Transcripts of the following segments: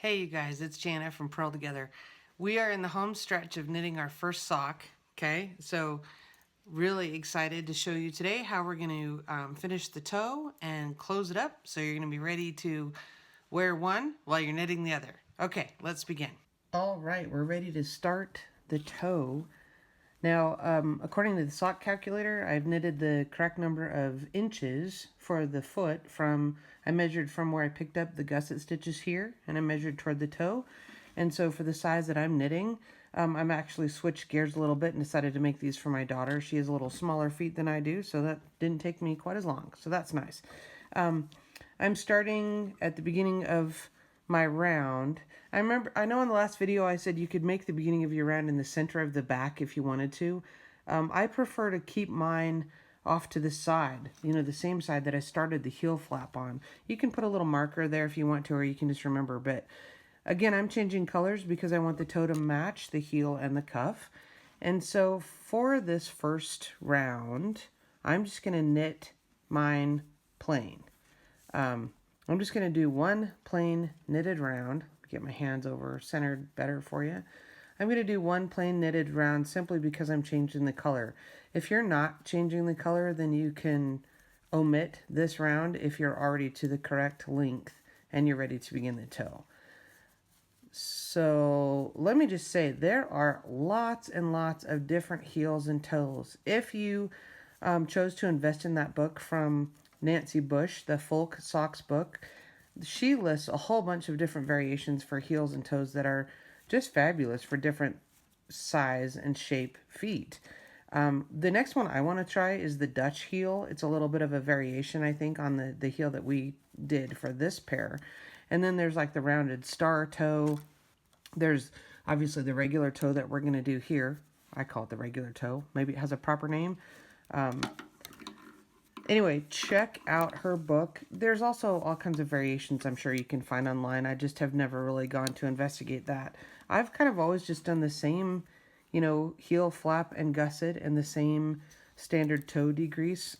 Hey you guys, it's Jana from Pearl Together. We are in the home stretch of knitting our first sock, okay? So really excited to show you today how we're going to finish the toe and close it up so you're going to be ready to wear one while you're knitting the other. Okay, let's begin. All right, we're ready to start the toe. Now, according to the sock calculator, I've knitted the correct number of inches for the foot I measured from where I picked up the gusset stitches here, and I measured toward the toe. And so for the size that I'm knitting, I'm actually switched gears a little bit and decided to make these for my daughter. She has a little smaller feet than I do, so that didn't take me quite as long. So that's nice. I'm starting at the beginning of my round. I know in the last video I said you could make the beginning of your round in the center of the back if you wanted to. I prefer to keep mine off to the side, the same side that I started the heel flap on. You can put a little marker there if you want to, or you can just remember. But again, I'm changing colors because I want the toe to match the heel and the cuff. And so for this first round, I'm just going to knit mine plain. I'm just going to do one plain knitted round. Get my hands over centered better for you. I'm going to do one plain knitted round simply because I'm changing the color. If you're not changing the color, then you can omit this round if you're already to the correct length and you're ready to begin the toe. So let me just say there are lots and lots of different heels and toes. If you chose to invest in that book from Nancy Bush, the Folk Socks book, she lists a whole bunch of different variations for heels and toes that are just fabulous for different size and shape feet. The next one I want to try is the Dutch heel. It's a little bit of a variation, I think, on the heel that we did for this pair. And then there's like the rounded star toe. There's obviously the regular toe that we're going to do here. I call it the regular toe. Maybe it has a proper name. Anyway, check out her book. There's also all kinds of variations I'm sure you can find online. I just have never really gone to investigate that. I've kind of always just done the same, heel flap and gusset and the same standard toe degrease.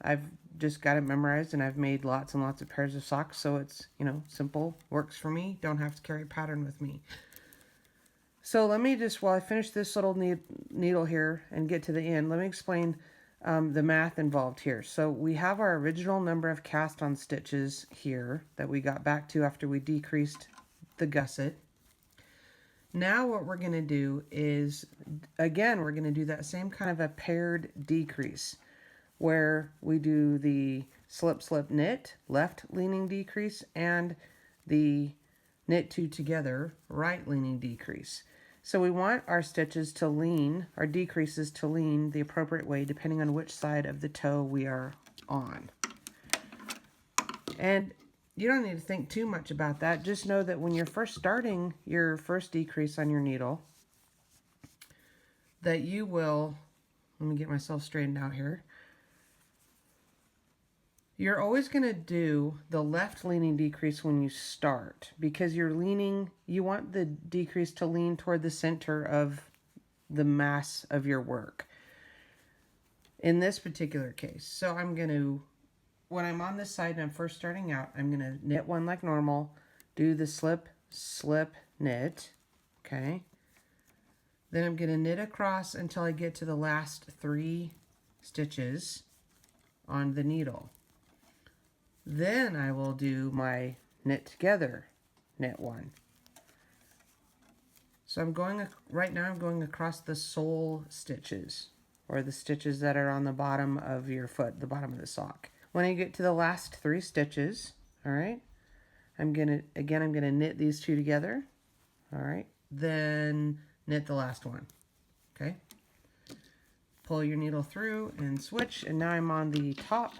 I've just got it memorized and I've made lots and lots of pairs of socks, so it's, simple, works for me. Don't have to carry a pattern with me. So let me just, while I finish this little needle here and get to the end, let me explain the math involved here. So we have our original number of cast on stitches here that we got back to after we decreased the gusset. Now what we're going to do is, again, we're going to do that same kind of a paired decrease where we do the slip, slip, knit, left leaning decrease, and the knit two together, right leaning decrease. So we want our stitches to lean, our decreases to lean the appropriate way depending on which side of the toe we are on. And you don't need to think too much about that. Just know that when you're first starting your first decrease on your needle, that you will, let me get myself straightened out here. You're always going to do the left leaning decrease when you start because you're leaning, you want the decrease to lean toward the center of the mass of your work in this particular case. So I'm going to, when I'm on this side and I'm first starting out, I'm going to knit one like normal, do the slip, slip, knit, okay? Then I'm going to knit across until I get to the last 3 stitches on the needle. Then I will do my knit together, knit one. So I'm going, right now I'm going across the sole stitches, or the stitches that are on the bottom of your foot, the bottom of the sock. When I get to the last 3 stitches, all right, I'm gonna knit these 2 together, all right, then knit the last one, okay? Pull your needle through and switch, and now I'm on the top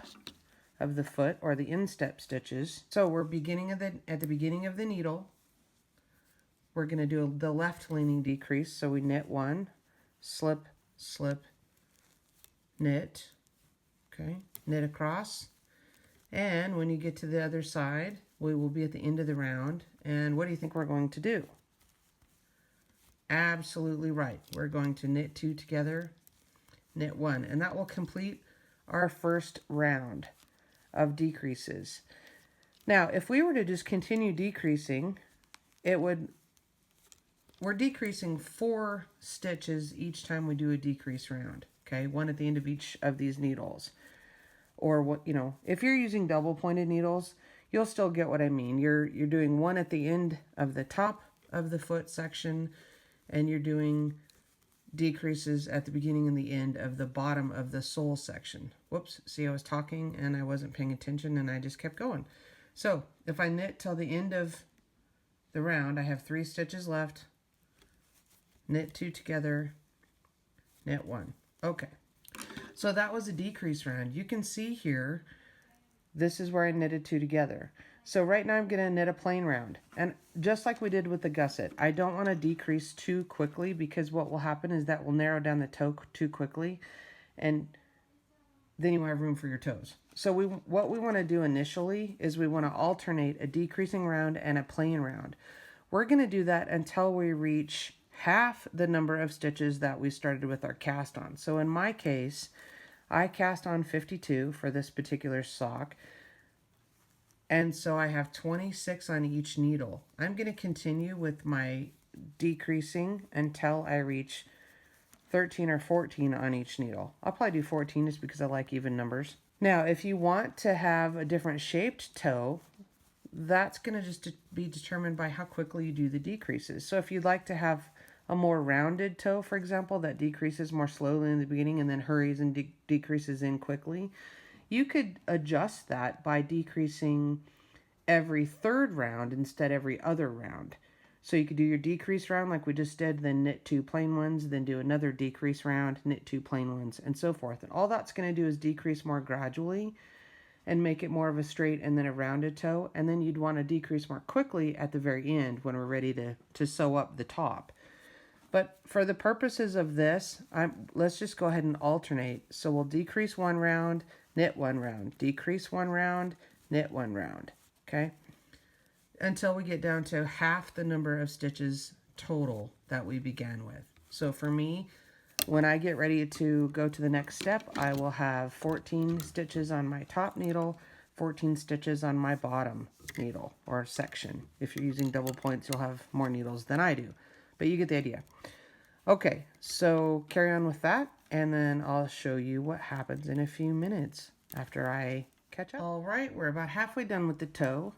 of the foot, or the instep stitches. So we're at the beginning of the needle, we're going to do the left leaning decrease. So we knit one, slip, slip, knit, okay, knit across. And when you get to the other side, we will be at the end of the round. And what do you think we're going to do? Absolutely right. We're going to knit 2 together, knit 1, and that will complete our first round of decreases. Now, if we were to just continue decreasing we're decreasing 4 stitches each time we do a decrease round, okay? One at the end of each of these needles. Or what, you know, if you're using double pointed needles, you'll still get what I mean. You're doing one at the end of the top of the foot section, and you're doing decreases at the beginning and the end of the bottom of the sole section. Whoops, see, I was talking and I wasn't paying attention and I just kept going. So if I knit till the end of the round, I have 3 stitches left, knit 2 together, knit 1. Okay, so that was a decrease round. You can see here, this is where I knitted 2 together. So right now I'm going to knit a plain round. And just like we did with the gusset, I don't want to decrease too quickly, because what will happen is that will narrow down the toe too quickly, and then you won't have room for your toes. So what we want to do initially is we want to alternate a decreasing round and a plain round. We're going to do that until we reach half the number of stitches that we started with our cast on. So in my case, I cast on 52 for this particular sock, and so I have 26 on each needle. I'm going to continue with my decreasing until I reach 13 or 14 on each needle. I'll probably do 14 just because I like even numbers. Now, if you want to have a different shaped toe, that's going to just be determined by how quickly you do the decreases. So if you'd like to have a more rounded toe, for example, that decreases more slowly in the beginning and then hurries and decreases in quickly, you could adjust that by decreasing every third round instead every other round. So you could do your decrease round like we just did, then knit 2 plain ones, then do another decrease round, knit 2 plain ones, and so forth. And all that's going to do is decrease more gradually and make it more of a straight and then a rounded toe. And then you'd want to decrease more quickly at the very end when we're ready to sew up the top. But for the purposes of this, let's just go ahead and alternate. So we'll decrease 1 round, knit 1 round, decrease 1 round, knit 1 round, okay? Until we get down to half the number of stitches total that we began with. So for me, when I get ready to go to the next step, I will have 14 stitches on my top needle, 14 stitches on my bottom needle or section. If you're using double points, you'll have more needles than I do, but you get the idea. Okay, so carry on with that, and then I'll show you what happens in a few minutes after I catch up. All right, we're about halfway done with the toe.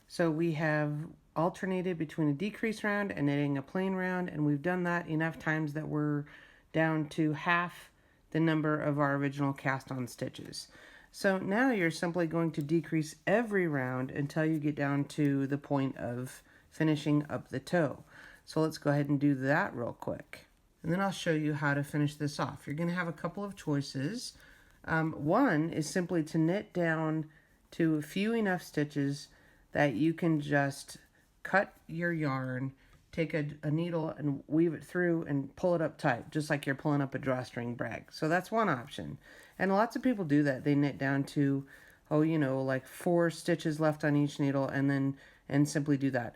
So we have alternated between a decrease round and knitting a plain round, and we've done that enough times that we're down to half the number of our original cast on stitches. So now you're simply going to decrease every round until you get down to the point of finishing up the toe. So let's go ahead and do that real quick. And then I'll show you how to finish this off. You're going to have a couple of choices. One is simply to knit down to a few enough stitches that you can just cut your yarn, take a needle and weave it through and pull it up tight, just like you're pulling up a drawstring brag. So that's one option. And lots of people do that. They knit down to, oh, you know, like 4 stitches left on each needle and simply do that.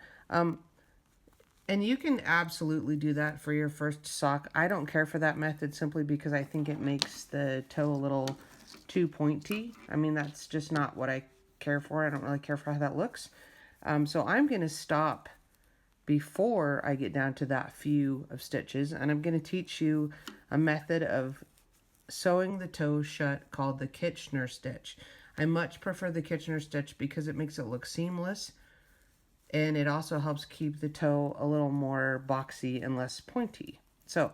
And you can absolutely do that for your first sock. I don't care for that method simply because I think it makes the toe a little too pointy. I mean, that's just not what I care for. I don't really care for how that looks. So I'm going to stop before I get down to that few of stitches, and I'm going to teach you a method of sewing the toe shut called the Kitchener stitch. I much prefer the Kitchener stitch because it makes it look seamless, and it also helps keep the toe a little more boxy and less pointy. So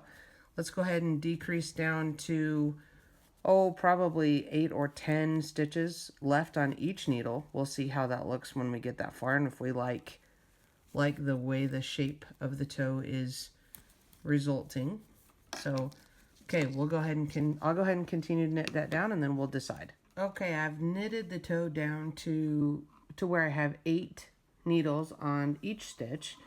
let's go ahead and decrease down to, probably 8 or 10 stitches left on each needle. We'll see how that looks when we get that far, and if we like the way the shape of the toe is resulting. So, okay, we'll go ahead and I'll go ahead and continue to knit that down, and then we'll decide. Okay, I've knitted the toe down to where I have 8 needles on each stitch,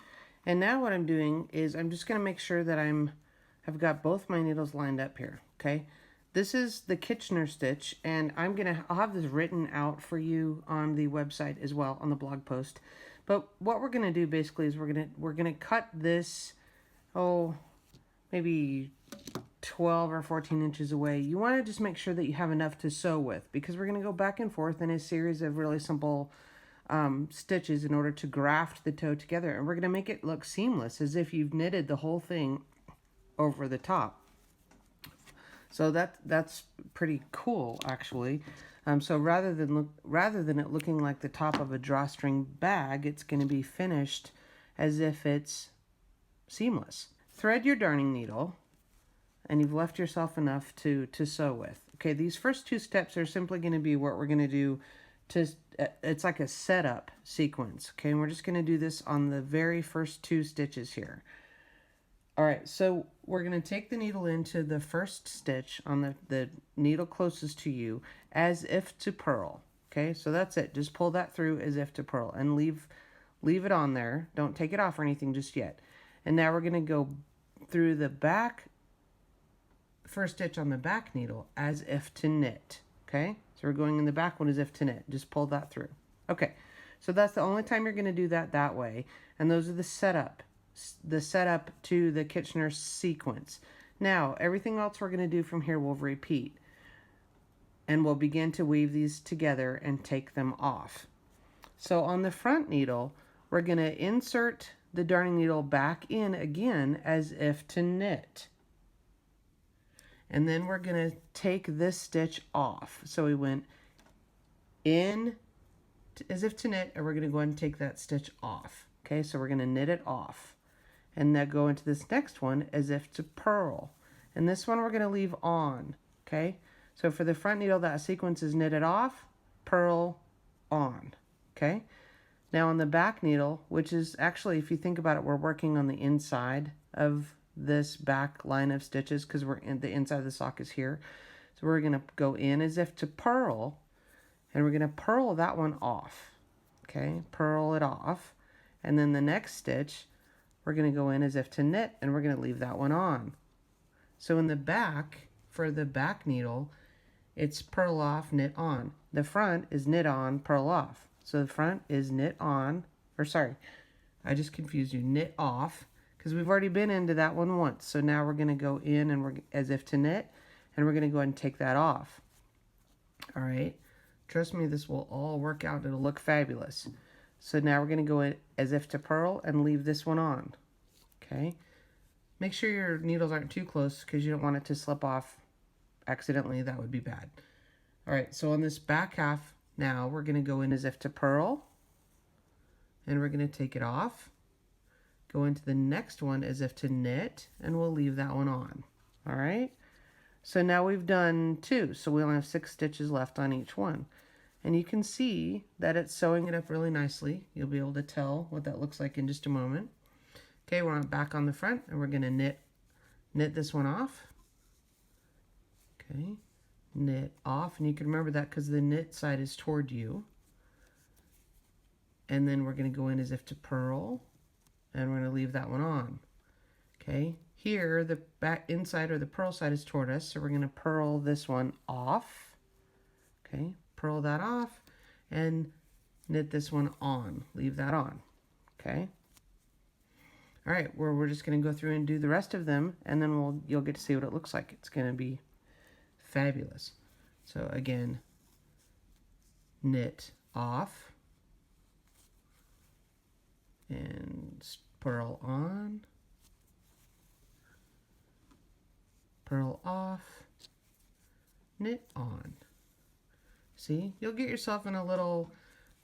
and now what I'm doing is I'm just going to make sure that I've got both my needles lined up here. Okay, this is the Kitchener stitch, and I'll have this written out for you on the website as well, on the blog post. But what we're going to do basically is we're gonna cut this, maybe 12 or 14 inches away. You want to just make sure that you have enough to sew with, because we're going to go back and forth in a series of really simple stitches in order to graft the toe together. And we're going to make it look seamless, as if you've knitted the whole thing over the top. So that's pretty cool, actually. So rather than it looking like the top of a drawstring bag, it's going to be finished as if it's seamless. Thread your darning needle, and you've left yourself enough to sew with. Okay, these first two steps are simply going to be what we're going to do to, it's like a setup sequence. Okay, and we're just going to do this on the very first two stitches here. All right, so we're going to take the needle into the first stitch on the needle closest to you as if to purl. Okay, so that's it. Just pull that through as if to purl and leave it on there. Don't take it off or anything just yet. And now we're going to go through the back, first stitch on the back needle as if to knit. Okay, so we're going in the back one as if to knit. Just pull that through. Okay, so that's the only time you're going to do that way. And those are the setup to the Kitchener sequence. Now, everything else we're going to do from here will repeat. And we'll begin to weave these together and take them off. So on the front needle, we're going to insert the darning needle back in again as if to knit. And then we're going to take this stitch off. So we went in as if to knit, and we're going to go ahead and take that stitch off. Okay, so we're going to knit it off. And then go into this next one as if to purl. And this one we're going to leave on. Okay, so for the front needle, that sequence is knitted off, purl, on. Okay, now on the back needle, which is actually, if you think about it, we're working on the inside of this back line of stitches because we're in the inside of the sock is here. So we're going to go in as if to purl, and we're going to purl that one off. Okay, purl it off. And then the next stitch, we're going to go in as if to knit, and we're going to leave that one on. So in the back, for the back needle, it's purl off, knit on. The front is knit on, purl off. So the front is knit on, or sorry, I just confused you, knit off, because we've already been into that one once. So now we're going to go in and we're as if to knit, and we're going to go ahead and take that off. All right, trust me, this will all work out. It'll look fabulous. So now we're going to go in as if to purl and leave this one on. Okay. Make sure your needles aren't too close because you don't want it to slip off accidentally. That would be bad. All right. So on this back half now, we're going to go in as if to purl. And we're going to take it off. Go into the next one as if to knit. And we'll leave that one on. All right. So now we've done 2. So we only have 6 stitches left on each one. And you can see that it's sewing it up really nicely. You'll be able to tell what that looks like in just a moment. Okay, we're back on the front, and we're going to knit this one off. Okay, knit off, and you can remember that because the knit side is toward you. And then we're going to go in as if to purl, and we're going to leave that one on. Okay, here the back inside or the purl side is toward us, so we're going to purl this one off. Okay, purl that off and knit this one on. Leave that on. Okay. All right, we're just going to go through and do the rest of them, and then you'll get to see what it looks like. It's going to be fabulous. So again, knit off and purl on, purl off, knit on. See, you'll get yourself in a little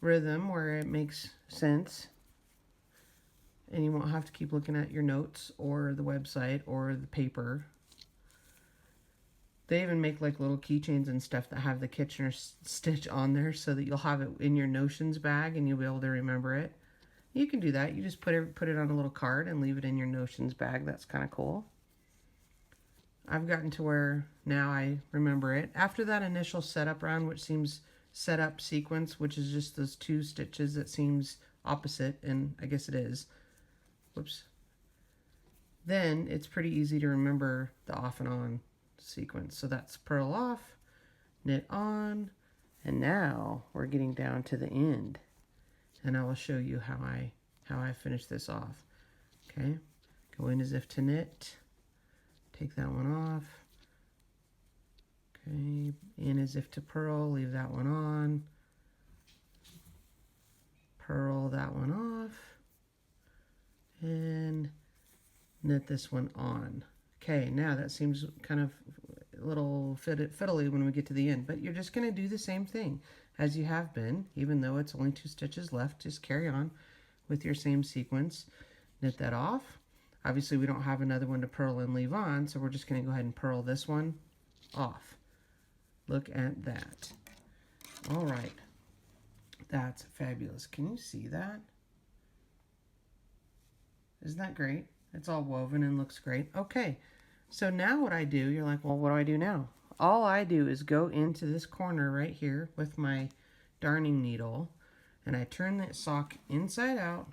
rhythm where it makes sense. And you won't have to keep looking at your notes or the website or the paper. They even make like little keychains and stuff that have the Kitchener stitch on there so that you'll have it in your notions bag and you'll be able to remember it. You can do that. You just put it on a little card and leave it in your notions bag. That's kind of cool. I've gotten to where now I remember it. After that initial setup round, which seems setup sequence, which is just those 2 stitches that seems opposite, and I guess it is. Whoops. Then it's pretty easy to remember the off and on sequence. So that's purl off, knit on, and now we're getting down to the end. And I will show you how I finish this off. Okay, go in as if to knit, take that one off. Okay, in as if to purl, leave that one on. purl that one off and knit this one on. Okay, now that seems kind of a little fiddly when we get to the end, but you're just going to do the same thing as you have been, even though it's only 2 stitches left. Just carry on with your same sequence. Knit that off. Obviously we don't have another one to purl and leave on, so we're just going to go ahead and purl this one off. Look at that. All right, that's fabulous. Can you see that? Isn't that great? It's all woven and looks great. Okay, so now what I do, you're like, well, what do I do now? All I do is go into this corner right here with my darning needle, and I turn that sock inside out,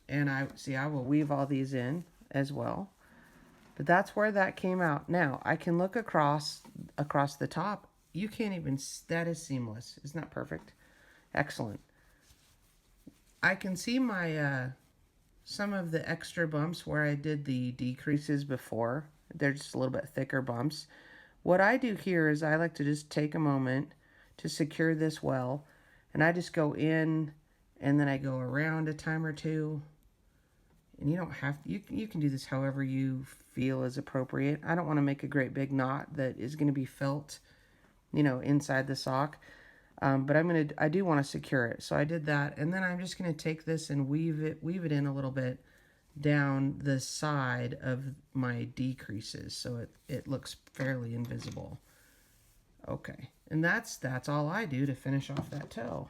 and I will weave all these in as well. But that's where that came out. Now I can look across the top. You can't even, that is seamless. Isn't that perfect? Excellent. I can see my some of the extra bumps where I did the decreases before. They're just a little bit thicker bumps. What I do here is I like to just take a moment to secure this well, and I just go in and then I go around a time or two. And you don't have to, you can do this however you feel is appropriate. I don't want to make a great big knot that is going to be felt, you know, inside the sock. But I do want to secure it. So I did that, and then I'm just going to take this and weave it in a little bit down the side of my decreases so it looks fairly invisible. Okay, and that's all I do to finish off that toe.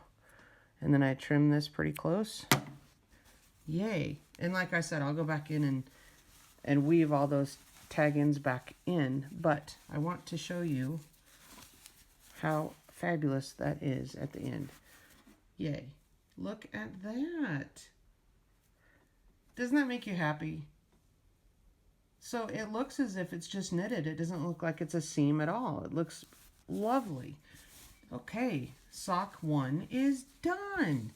And then I trim this pretty close. Yay. And like I said, I'll go back in and weave all those tag ends back in, but I want to show you how fabulous that is at the end. Yay. Look at that. Doesn't that make you happy? So it looks as if it's just knitted. It doesn't look like it's a seam at all. It looks lovely. Okay, sock 1 is done.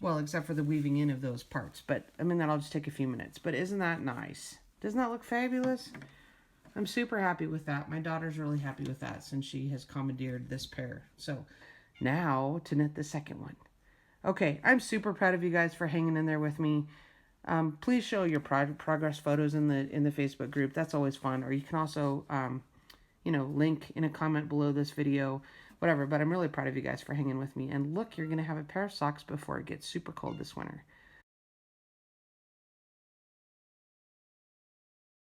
Well, except for the weaving in of those parts. But, I mean, that'll just take a few minutes. But isn't that nice? Doesn't that look fabulous? I'm super happy with that. My daughter's really happy with that since she has commandeered this pair. So, now to knit the second one. Okay, I'm super proud of you guys for hanging in there with me. Please show your progress photos in the Facebook group. That's always fun. Or you can also, you know, link in a comment below this video. Whatever, but I'm really proud of you guys for hanging with me. And look, you're going to have a pair of socks before it gets super cold this winter.